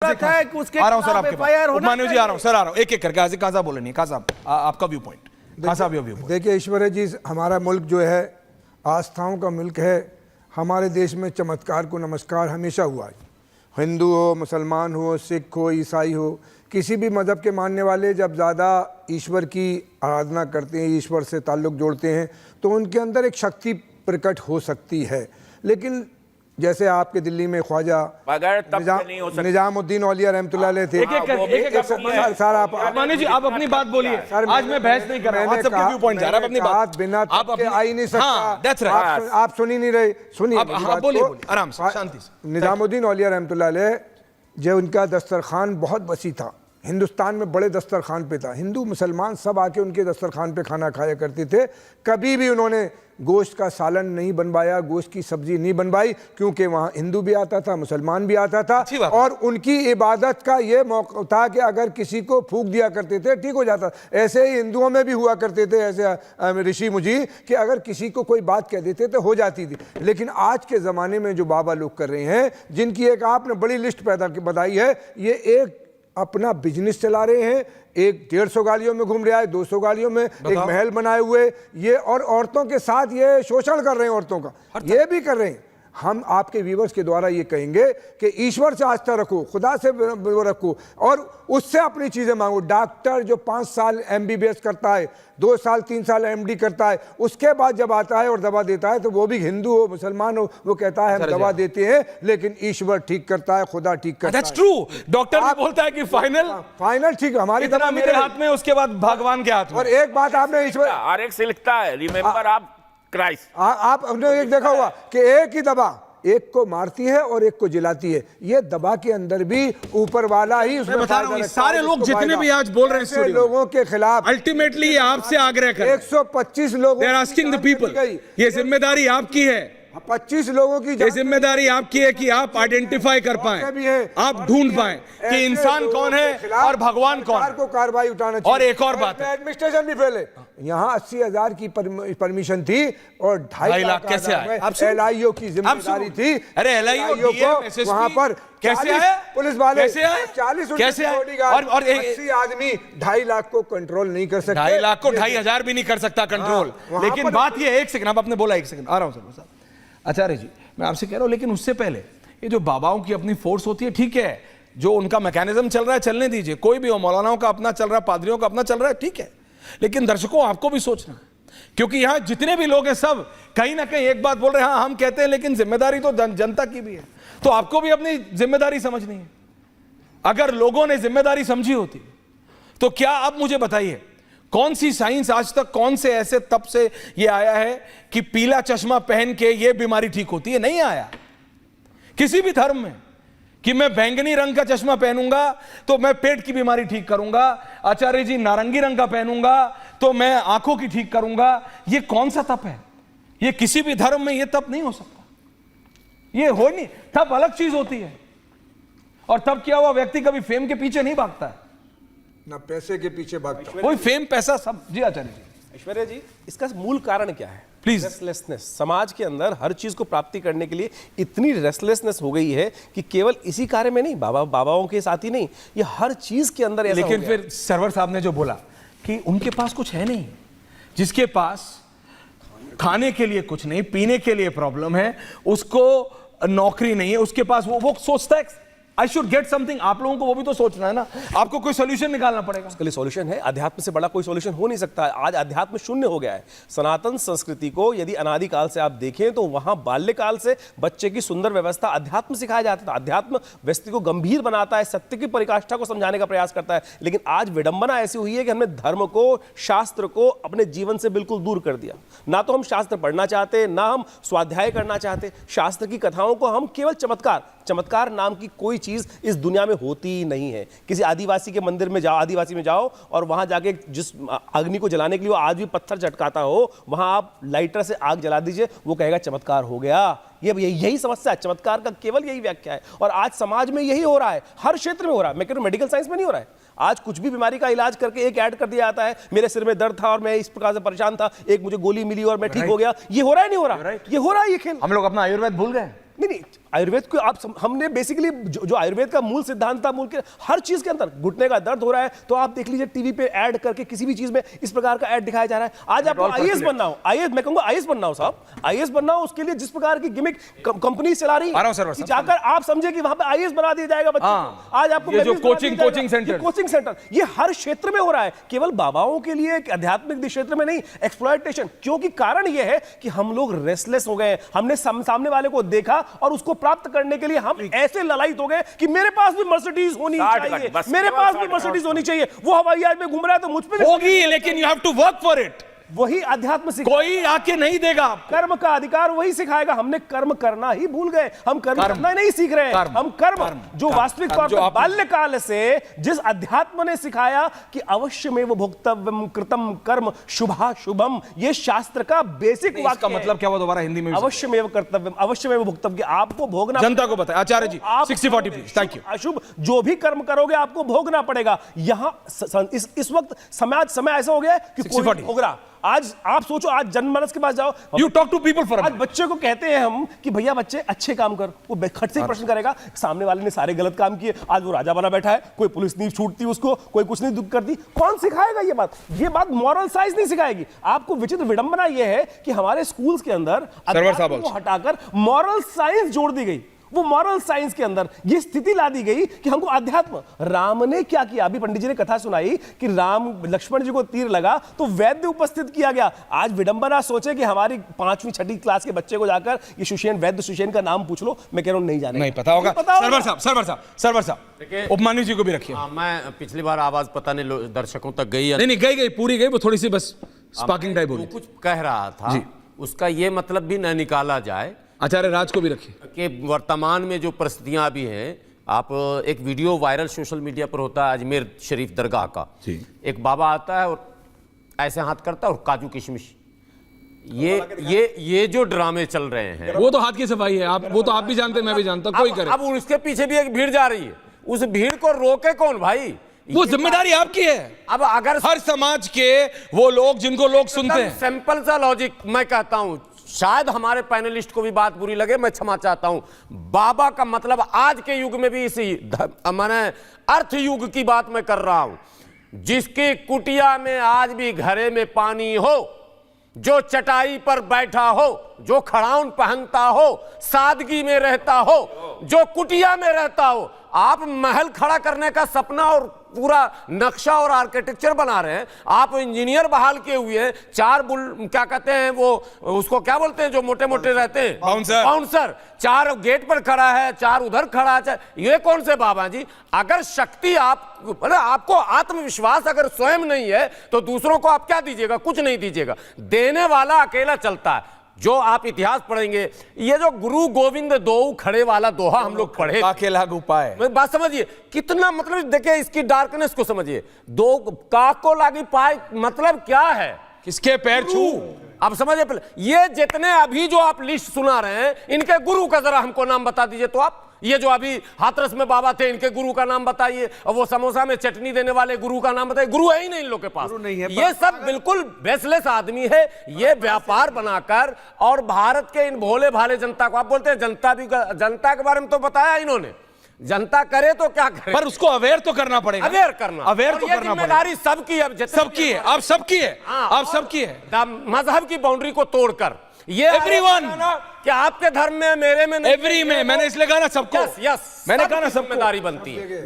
बात है कि उसके आ रहा हूं सर आपके FIR पास, होना उपमान्यु जी आ रहा हूं चाहिए। सर, आ रहा हूं एक-एक करके। खान साहब बोले नहीं, खान साहब आपका व्यू पॉइंट, खान साहब योर व्यू पॉइंट। देखिए ईश्वर जी, हमारा मुल्क जो है आस्थाओं का मुल्क है। हमारे देश में चमत्कार को नमस्कार हमेशा हुआ है। हिंदू हो, मुसलमान हो, सिख हो, ईसाई हो, किसी भी मज़हब के मानने वाले जब ज़्यादा ईश्वर की आराधना करते हैं, ईश्वर से ताल्लुक़ जोड़ते हैं, तो उनके अंदर एक शक्ति प्रकट हो सकती है। लेकिन जैसे आपके दिल्ली में ख्वाजा निजामुद्दीन औलिया रहमतुल्लाह अलैह थे। सर आप अपनी बात बोलिए, आज मैं बहस नहीं कर रहा हूं, सबके व्यू पॉइंट जा रहा है, अपनी बात बिना आप के आ ही नहीं सकता। हाँ, आप सुन ही नहीं रहे, सुनिए बोलिए आराम से, शांति से। निजामुद्दीन औलिया रहमतुल्लाह अलैह, जो उनका दस्तरखान बहुत वसी था, हिंदुस्तान में बड़े दस्तरखान पे था, हिंदू मुसलमान सब आके उनके दस्तरखान पे खाना खाया करते थे। कभी भी उन्होंने गोश्त का सालन नहीं बनवाया, गोश्त की सब्जी नहीं बनवाई, क्योंकि वहाँ हिंदू भी आता था, मुसलमान भी आता था, और उनकी इबादत का ये मौका था कि अगर किसी को फूंक दिया करते थे ठीक हो जाता। ऐसे ही हिंदुओं में भी हुआ करते थे ऐसे ऋषि मुझी कि अगर किसी को कोई बात कह देते तो हो जाती थी। लेकिन आज के ज़माने में जो बाबा लोग कर रहे हैं, जिनकी एक आपने बड़ी लिस्ट पैदा बताई है, ये एक अपना बिजनेस चला रहे हैं, एक 150 गाड़ियों में घूम रहा है, 200 गाड़ियों में, एक महल बनाए हुए ये, और औरतों के साथ ये शोषण कर रहे हैं, औरतों का ये भी कर रहे हैं। हम आपके व्यूवर्स के द्वारा ये कहेंगे कि ईश्वर से आस्था रखो, खुदा से वो रखो, और उससे अपनी चीज़ें मांगो। डॉक्टर जो 5 साल MBBS करता है, 2 साल 3 साल MD करता है, उसके बाद जब आता है और दवा देता है, तो वो भी हिंदू हो मुसलमान हो, वो कहता है हम दवा देते हैं, लेकिन ईश्वर ठीक करता है, खुदा ठीक करता है। That's true। डॉक्टर भी बोलता है कि फाइनल ठीक, हमारी दवा मेरे हाथ में, उसके बाद भगवान के हाथ में। और एक बात आपने ईश्वर हर एक से लिखता है, रिमेंबर आप क्राइस्ट। आपने एक देखा हुआ कि एक ही दवा एक को मारती है और एक को जिलाती है। ये दवा के अंदर भी ऊपर वाला ही उसमें बता रहा हूं, सारे लोग जितने भी आज बोल रहे हैं लोगों के खिलाफ अल्टीमेटली आपसे आग्रह कर 125 लोग आस्किंग द पीपल, ये जिम्मेदारी आपकी है, 25 लोगों की ये जिम्मेदारी आपकी है कि आप आइडेंटिफाई कर पाएं, आप ढूंढ पाएं कि इंसान कौन है और भगवान कौन है, को कार्रवाई उठाना चाहिए। और एक और बात है, एडमिनिस्ट्रेशन भी फैले। यहाँ 80,000 की परमिशन थी और 2.5 लाख कैसे आए? LIO की जिम्मेदारी थी। अरे LIO को वहां पर कैसे आए? पुलिस वाले कैसे आए? 40 कैसे आए? और 80 आदमी 2.5 लाख को कंट्रोल नहीं कर सकते। 2.5 लाख को 2,500 भी नहीं कर सकता कंट्रोल। लेकिन बात ये, एक सेकंड, आपने बोला, एक सेकंड आ रहा हूं सर। आचार्य जी, मैं आपसे कह रहा हूं, लेकिन उससे पहले ये जो बाबाओं की अपनी फोर्स होती है, ठीक है, जो उनका मैकेनिज्म चल रहा है चलने दीजिए, कोई भी हो, मौलानाओं का अपना चल रहा है, पादरियों का अपना चल रहा है, ठीक है, लेकिन दर्शकों आपको भी सोचना है, क्योंकि यहां जितने भी लोग हैं सब कहीं ना कहीं एक बात बोल रहे हैं। हाँ हम कहते हैं, लेकिन जिम्मेदारी तो जनता की भी है, तो आपको भी अपनी जिम्मेदारी समझनी है। अगर लोगों ने जिम्मेदारी समझी होती तो क्या, अब मुझे बताइए, कौन सी साइंस आज तक, कौन से ऐसे तब से ये आया है कि पीला चश्मा पहन के ये बीमारी ठीक होती है? नहीं आया किसी भी धर्म में कि मैं बैंगनी रंग का चश्मा पहनूंगा तो मैं पेट की बीमारी ठीक करूंगा, आचार्य जी नारंगी रंग का पहनूंगा तो मैं आंखों की ठीक करूंगा। ये कौन सा तप है? ये किसी भी धर्म में ये तप नहीं हो सकता, ये हो नहीं। तप अलग चीज होती है, और तब किया हुआ व्यक्ति कभी फेम के पीछे नहीं भागता है, ना पैसे के पीछे भागता। कोई फेम पैसा सब। जी आचार्य जी। ऐश्वर्या जी, इसका मूल कारण क्या है? प्लीज। रेस्टलेसनेस। समाज के अंदर हर चीज को प्राप्ति करने के लिए इतनी रेस्टलेसनेस हो गई है कि केवल इसी कार्य में नहीं, बाबाओं के साथ ही नहीं, ये हर चीज के अंदर ऐसा। लेकिन फिर सरवर साहब ने जो बोला कि उनके पास कुछ है नहीं, जिसके पास खाने के लिए कुछ नहीं, पीने के लिए प्रॉब्लम है, उसको नौकरी नहीं है, उसके पास वो सोचता है आई शुड गेट समथिंग। आप लोगों को वो भी तो सोचना है ना, आपको कोई सोल्यूशन निकालना पड़ेगा। उसके लिए सोल्यूशन है, अध्यात्म से बड़ा कोई सोल्यूशन हो नहीं सकता। आज अध्यात्म शून्य हो गया है। सनातन संस्कृति को यदि अनादिकाल से आप देखें तो वहां बाल्यकाल से बच्चे की सुंदर व्यवस्था अध्यात्म सिखाया जाता था। अध्यात्म व्यक्ति को गंभीर बनाता है, सत्य की परिकाष्ठा को समझाने का प्रयास करता है। लेकिन आज विडंबना ऐसी हुई है कि हमने धर्म को, शास्त्र को अपने जीवन से बिल्कुल दूर कर दिया। ना तो हम शास्त्र पढ़ना चाहते, ना हम स्वाध्याय करना चाहते। शास्त्र की कथाओं को हम केवल चमत्कार नाम की कोई चीज इस दुनिया में होती ही नहीं है। किसी आदिवासी के मंदिर में जाओ, आदिवासी में जाओ, और वहां जाके जिस अग्नि को जलाने के लिए वो आज भी पत्थर झटकाता हो, वहां आप लाइटर से आग जला दीजिए, वो कहेगा चमत्कार हो गया। यही समस्या है, चमत्कार का केवल यही व्याख्या है। और आज समाज में यही हो रहा है, हर क्षेत्र में हो रहा है। मैं कह रहा हूं मेडिकल साइंस में नहीं हो रहा है। आज कुछ भी बीमारी का इलाज करके एक ऐड कर दिया जाता है, मेरे सिर में दर्द था और मैं इस प्रकार से परेशान था, एक मुझे गोली मिली और मैं ठीक हो गया। ये हो रहा है, नहीं हो रहा? ये हो रहा है, ये खेल। हम लोग अपना आयुर्वेद भूल गए। नहीं, आयुर्वेद को आप हमने बेसिकली जो आयुर्वेद का मूल सिद्धांत था, मूल के हर चीज के अंदर, घुटने का दर्द हो रहा है तो आप देख लीजिए टीवी पे ऐड करके किसी भी चीज में इस प्रकार का ऐड दिखाया जा रहा है। आज आपको आईएएस बनना हो, आईएएस मैं कहूंगा आईएएस बनना हो साहब, आईएएस बनना हो, उसके लिए जिस प्रकार की गिमिक कंपनी चला रही है कि जाकर आप समझे कि वहां पे आईएएस बना दिया जाएगा बच्चे को। आज आपको कोचिंग सेंटर ये हर क्षेत्र में हो रहा है, केवल बाबाओं के लिए आध्यात्मिक क्षेत्र में नहीं, एक्सप्लॉयटेशन। क्योंकि कारण यह है कि हम लोग रेस्टलेस हो गए, हमने सामने वाले को देखा और उसको प्राप्त करने के लिए हम ऐसे ललायित हो गए कि मेरे पास भी मर्सिडीज होनी चाहिए, मेरे पास भी मर्सिडीज होनी चाहिए। वो हवाई जहाज में घूम रहा है तो मुझ पे होगी, लेकिन you have to work for it. वही अध्यात्म कोई आके नहीं देगा। कर्म का अधिकार वही सिखाएगा। हमने कर्म करना ही भूल गए, हम कर्म करना नहीं सीख रहे हैं। हम कर्म जो वास्तविक तौर पर बाल्यकाल से जिस अध्यात्म ने सिखाया कि अवश्य में वो भोक्तव्यम कृतम कर्म शुभाशुभम, ये शास्त्र का बेसिक वाक्य का मतलब क्या हुआ दोबारा हिंदी में? अवश्य में कर्तव्यम, अवश्य में भोक्तव्य, आपको भोगना। जनता को बताएं आचार्य जी। 60-40 प्लीज, थैंक यू। अशुभ जो भी कर्म करोगे आपको भोगना पड़ेगा। यहां इस वक्त समय ऐसा हो गया कि कोई भोग रहा। आज आप सोचो, आज जनमानस के पास जाओ, you talk to people for. आज बच्चे को कहते हैं हम कि भैया बच्चे अच्छे काम कर, वो खट से प्रश्न करेगा, सामने वाले ने सारे गलत काम किए, आज वो राजा बना बैठा है, कोई पुलिस नहीं छूटती उसको, कोई कुछ नहीं दुख करती। कौन सिखाएगा ये बात? ये बात मॉरल साइंस नहीं सिखाएगी आपको। विचित्र विडंबना ये है कि हमारे स्कूल्स के अंदर अध्यात्म को हटाकर मॉरल साइंस जोड़ दी गई। वो मॉरल साइंस के अंदर ये स्थिति ला दी गई कि हमको अध्यात्म। राम ने क्या किया? अभी पंडित जी ने कथा सुनाई कि राम लक्ष्मण जी को तीर लगा तो वैद्य उपस्थित किया गया। आज विडंबना सोचे कि हमारी 5वीं 6वीं क्लास के बच्चे को जाकर ये सुषेण, वैद्य सुषेण का नाम पूछ लो, मैं कह रहा हूं नहीं जाने, नहीं पता होगा। सरवर साहब उपमान्यु जी को भी रखिए। मैं पिछली बार आवाज पता नहीं दर्शकों तक गई या नहीं, गई पूरी गई, वो थोड़ी सी बस स्पार्किंग टाइप हो गई। कुछ कह रहा था, उसका ये मतलब भी न निकाला जाए। आचार्य राज को भी रखिए कि वर्तमान में जो परिस्थितियां अभी हैं, आप एक वीडियो वायरल सोशल मीडिया पर होता है अजमेर शरीफ दरगाह का। एक बाबा आता है और ऐसे हाथ करता है और काजू किशमिश, ये जो ड्रामे चल रहे हैं, वो तो हाथ की सफाई है। आप वो तो आप भी जानते हैं, मैं भी जानता हूं, कोई करे। अब उसके पीछे भी एक भीड़ जा रही है, उस भीड़ को रोके कौन भाई? वो जिम्मेदारी आपकी है। अब अगर हर समाज के वो लोग जिनको लोग सुनते हैं, सिंपल सा लॉजिक मैं कहता हूं, शायद हमारे पैनलिस्ट को भी बात बुरी लगे, मैं क्षमा चाहता हूं। बाबा का मतलब आज के युग में भी इसी मैंने अर्थ युग की बात मैं कर रहा हूं, जिसकी कुटिया में आज भी घरे में पानी हो, जो चटाई पर बैठा हो, जो खड़ाउन पहनता हो, सादगी में रहता हो, जो कुटिया में रहता हो। आप महल खड़ा करने का सपना और पूरा नक्शा और आर्किटेक्चर बना रहे हैं। आप इंजीनियर बहाल किए हुए हैं, क्या कहते हैं वो, उसको क्या बोलते हैं जो मोटे मोटे रहते हैं, बाउंसर। 4 गेट पर खड़ा है, 4 उधर खड़ा है। ये कौन से बाबा जी? अगर शक्ति आपको आत्मविश्वास अगर स्वयं नहीं है तो दूसरों को आप क्या दीजिएगा? कुछ नहीं दीजिएगा। देने वाला अकेला चलता है। जो आप इतिहास पढ़ेंगे, ये जो गुरु गोविंद दो खड़े वाला दोहा हम लोग पढ़े, अकेला गुपाए, बात समझिए कितना, मतलब देखिए इसकी डार्कनेस को समझिए। 2 काक को लागी पाए मतलब क्या है? किसके पैर छू? आप समझिए। पहले ये जितने अभी जो आप लिस्ट सुना रहे हैं, इनके गुरु का जरा हमको नाम बता दीजिए। तो आप ये जो अभी हाथरस में बाबा थे, इनके गुरु का नाम बताइए। और वो समोसा में चटनी देने वाले गुरु का नाम बताइए। गुरु है ही नहीं इन लोग के पास, ये सब बिल्कुल बेसलेस आदमी है। ये व्यापार बनाकर और भारत के इन भोले भाले जनता को, आप बोलते हैं जनता के बारे में तो बताया इन्होंने, जनता करे तो क्या करे, पर उसको अवेयर तो करना पड़ेगा। अवेयर करना, अवेयर तो करना जिम्मेदारी सबकी। अब सबकी है, आप सबकी है, आप सबकी है। मजहब की बाउंड्री को तोड़कर ये एवरीवन, कि आपके धर्म में, मेरे में नहीं, एवरी में, मैंने इसलिए कहा ना सबको, यस, मैंने कहा ना सबको जिम्मेदारी बनती है।